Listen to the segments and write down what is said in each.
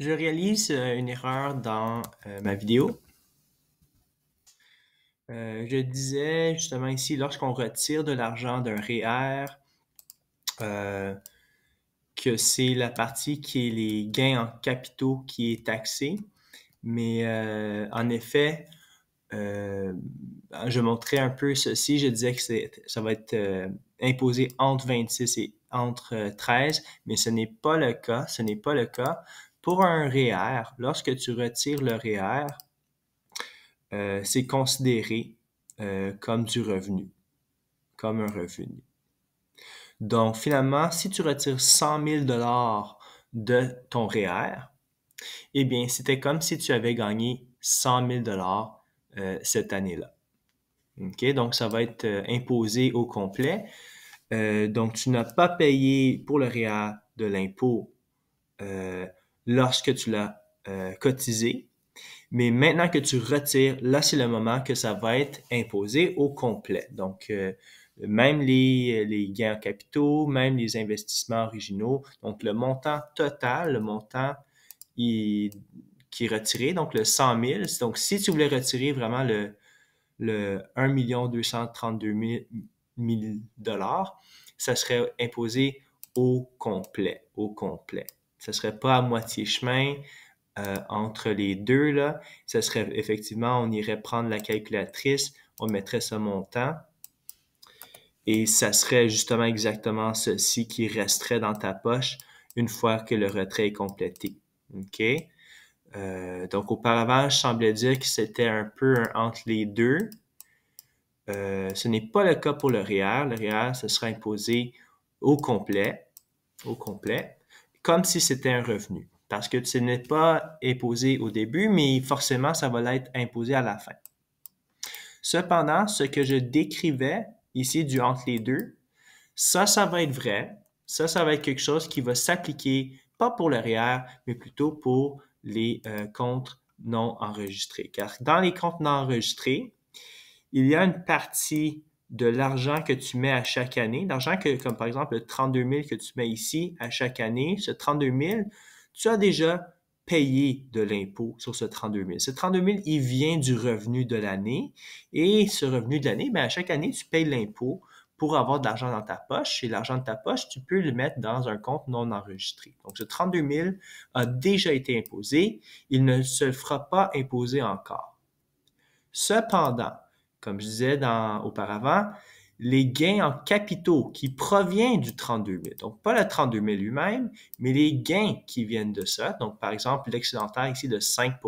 Je réalise une erreur dans ma vidéo. Je disais justement ici, lorsqu'on retire de l'argent d'un REER, euh, que c'est la partie qui est les gains en capitaux qui est taxée. Mais en effet, euh, je montrais un peu ceci. Je disais que ça va être imposé entre 26 et entre 13, mais ce n'est pas le cas. Ce n'est pas le cas. Pour un REER, lorsque tu retires le REER, c'est considéré comme du revenu, comme un revenu. Donc, finalement, si tu retires 100 000 de ton REER, eh bien, c'était comme si tu avais gagné 100 000 cette année-là. OK? Donc, ça va être imposé au complet. Donc, tu n'as pas payé pour le REER de l'impôt euh, lorsque tu l'as cotisé. Mais maintenant que tu retires, là, c'est le moment que ça va être imposé au complet. Donc, même les gains en capitaux, même les investissements originaux. Donc, le montant total, le montant qui est retiré, donc le 100 000. Donc, si tu voulais retirer vraiment le 1 232 000 ça serait imposé au complet, au complet. Ça serait pas à moitié chemin entre les deux, là. Ça serait effectivement, on irait prendre la calculatrice, on mettrait ce montant et ça serait justement exactement ceci qui resterait dans ta poche une fois que le retrait est complété. OK? Donc, auparavant, je semblais dire que c'était un peu entre les deux. Ce n'est pas le cas pour le REER. Le REER, ce sera imposé au complet, au complet, comme si c'était un revenu. Parce que ce n'est pas imposé au début, mais forcément, ça va l'être imposé à la fin. Cependant, ce que je décrivais ici du entre les deux, ça va être vrai. Ça va être quelque chose qui va s'appliquer, pas pour le REER, mais plutôt pour les comptes non enregistrés. Car dans les comptes non enregistrés, il y a une partie de l'argent que tu mets à chaque année, l'argent que, comme par exemple le 32 000 que tu mets ici à chaque année, ce 32 000, tu as déjà payé de l'impôt sur ce 32 000. Ce 32 000, il vient du revenu de l'année et ce revenu de l'année, à chaque année, tu payes l'impôt pour avoir de l'argent dans ta poche et l'argent de ta poche, tu peux le mettre dans un compte non enregistré. Donc, ce 32 000 a déjà été imposé, il ne se fera pas imposer encore. Cependant, comme je disais auparavant, les gains en capitaux qui proviennent du 32 000, donc pas le 32 000 lui-même, mais les gains qui viennent de ça, donc par exemple l'excédentaire ici de 5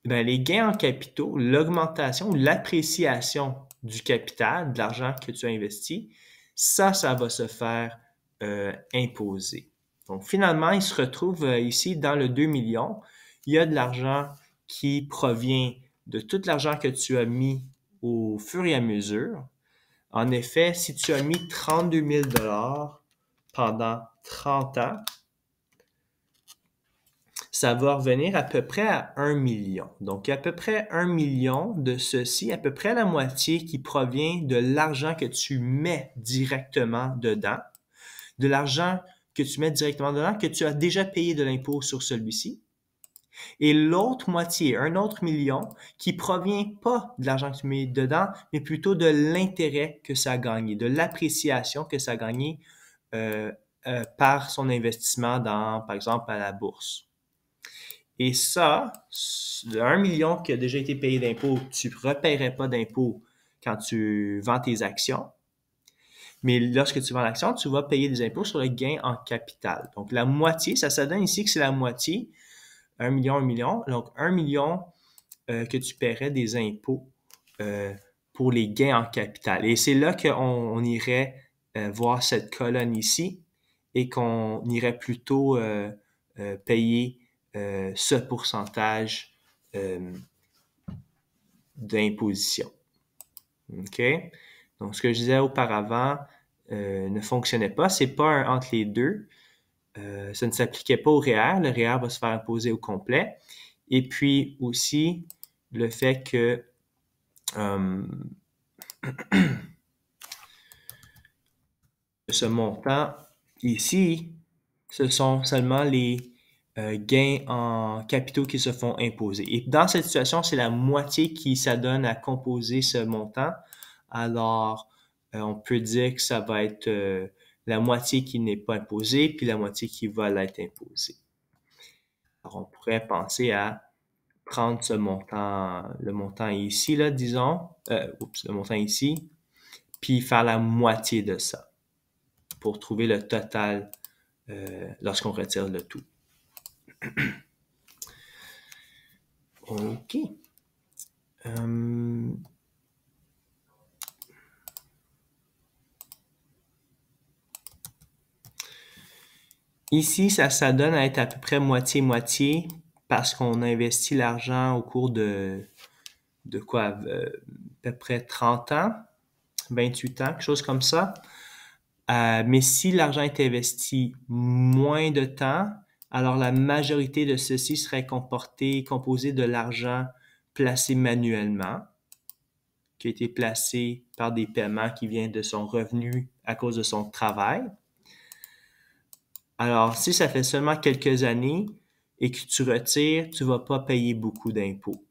bien, les gains en capitaux, l'augmentation ou l'appréciation du capital, de l'argent que tu as investi, ça va se faire imposer. Donc finalement, il se retrouve ici dans le 2 millions. Il y a de l'argent qui provient de tout l'argent que tu as mis au fur et à mesure. En effet, si tu as mis 32 000 pendant 30 ans, ça va revenir à peu près à 1 million. Donc, à peu près 1 million de ceci, à peu près la moitié qui provient de l'argent que tu mets directement dedans, de l'argent que tu mets directement dedans, que tu as déjà payé de l'impôt sur celui-ci, et l'autre moitié, un autre million, qui provient pas de l'argent que tu mets dedans, mais plutôt de l'intérêt que ça a gagné, de l'appréciation que ça a gagné par son investissement dans, par exemple, à la bourse. Et ça, le 1 million qui a déjà été payé d'impôts, tu ne repaierais pas d'impôts quand tu vends tes actions. Mais lorsque tu vends l'action, tu vas payer des impôts sur le gain en capital. Donc, la moitié, ça donne ici que c'est la moitié, 1 million, 1 million. Donc, 1 million que tu paierais des impôts pour les gains en capital. Et c'est là qu'on irait voir cette colonne ici et qu'on irait plutôt payer ce pourcentage d'imposition. OK? Donc, ce que je disais auparavant ne fonctionnait pas. C'est pas un entre les deux. Ça ne s'appliquait pas au REER. Le REER va se faire imposer au complet. Et puis aussi, le fait que ce montant ici ce sont seulement les gains en capitaux qui se font imposer. Et dans cette situation, c'est la moitié qui s'adonne à composer ce montant. Alors, on peut dire que ça va être la moitié qui n'est pas imposée, puis la moitié qui va l'être imposée. Alors, on pourrait penser à prendre ce montant, le montant ici, là, disons, le montant ici, puis faire la moitié de ça pour trouver le total lorsqu'on retire le tout. OK. Ici, ça donne à être à peu près moitié-moitié parce qu'on a investi l'argent au cours de quoi? À peu près 30 ans, 28 ans, quelque chose comme ça. Mais si l'argent est investi moins de temps, alors la majorité de ceci serait composé de l'argent placé manuellement, qui a été placé par des paiements qui viennent de son revenu à cause de son travail. Alors, si ça fait seulement quelques années et que tu retires, tu vas pas payer beaucoup d'impôts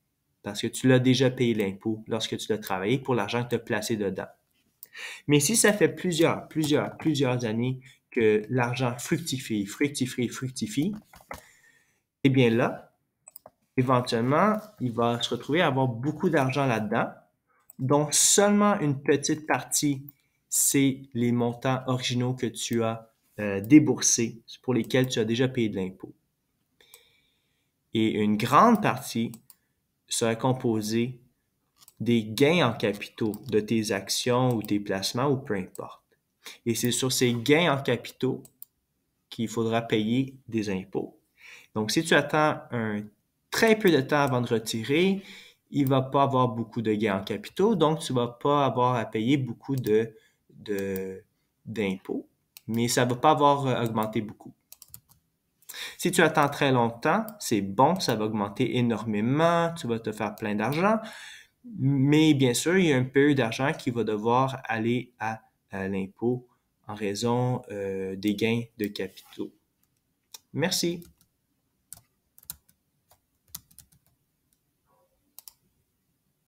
parce que tu l'as déjà payé l'impôt lorsque tu l'as travaillé pour l'argent que tu as placé dedans. Mais si ça fait plusieurs années que l'argent fructifie, eh bien là, éventuellement, il va se retrouver à avoir beaucoup d'argent là-dedans, dont seulement une petite partie, c'est les montants originaux que tu as déboursés, pour lesquels tu as déjà payé de l'impôt. Et une grande partie sera composée des gains en capitaux de tes actions ou tes placements ou peu importe. Et c'est sur ces gains en capitaux qu'il faudra payer des impôts. Donc, si tu attends un très peu de temps avant de retirer, il ne va pas avoir beaucoup de gains en capitaux, donc tu ne vas pas avoir à payer beaucoup d'impôts, mais ça ne va pas avoir augmenté beaucoup. Si tu attends très longtemps, c'est bon, ça va augmenter énormément, tu vas te faire plein d'argent, mais bien sûr, il y a un peu d'argent qui va devoir aller à l'impôt en raison des gains de capitaux. Merci.